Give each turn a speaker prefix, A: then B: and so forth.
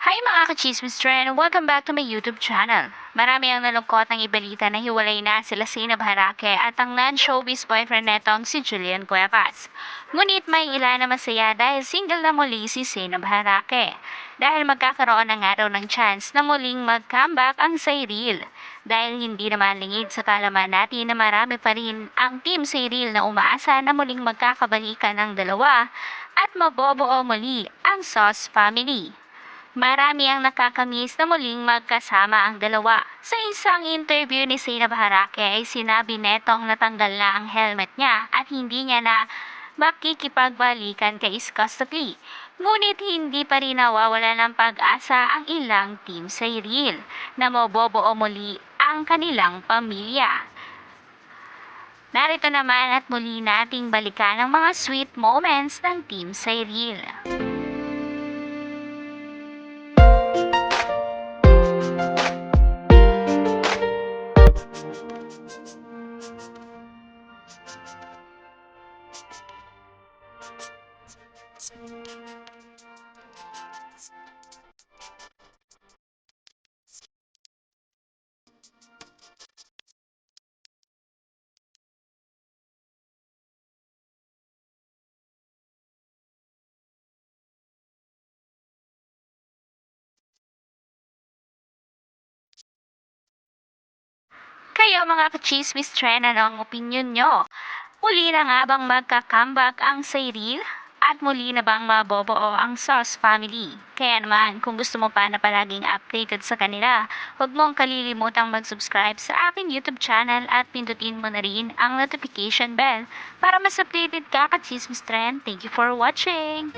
A: Hi mga ka-chismis trend! Welcome back to my YouTube channel. Marami ang nalungkot ng ibalita na hiwalay na sila Zainab Harake at ang non-showbiz boyfriend netong si Julian Cuevas. Ngunit may ilan na masaya dahil single na muli si Zainab Harake. Dahil magkakaroon na nga raw ng chance na muling mag-comeback ang Cyril. Dahil hindi naman lingid sa kalaman natin na marami pa rin ang Team Cyril na umaasa na muling magkakabalikan ng dalawa at mabobuo muli ang Sauce family. Marami ang nakakamiss na muling magkasama ang dalawa. Sa isang interview ni Zainab Harake ay sinabi netong natanggal na ang helmet niya at hindi niya na makikipagbalikan kay Scott. Ngunit hindi pa rin nawawala ng pag-asa ang ilang team sa Cyril na mabobuo muli ang kanilang pamilya. Narito naman at muli nating balikan ang mga sweet moments ng Team Cyril. Kayo mga ka-chismis trend, ano ang opinion nyo? Muli na nga bang magka-comeback ang Cyril? At muli na bang mabobuo ang Sauce family? Kaya naman, kung gusto mo pa na palaging updated sa kanila, huwag mong kalilimutang mag-subscribe sa aking YouTube channel at pindutin mo na rin ang notification bell para mas updated ka ka-chismis trend. Thank you for watching!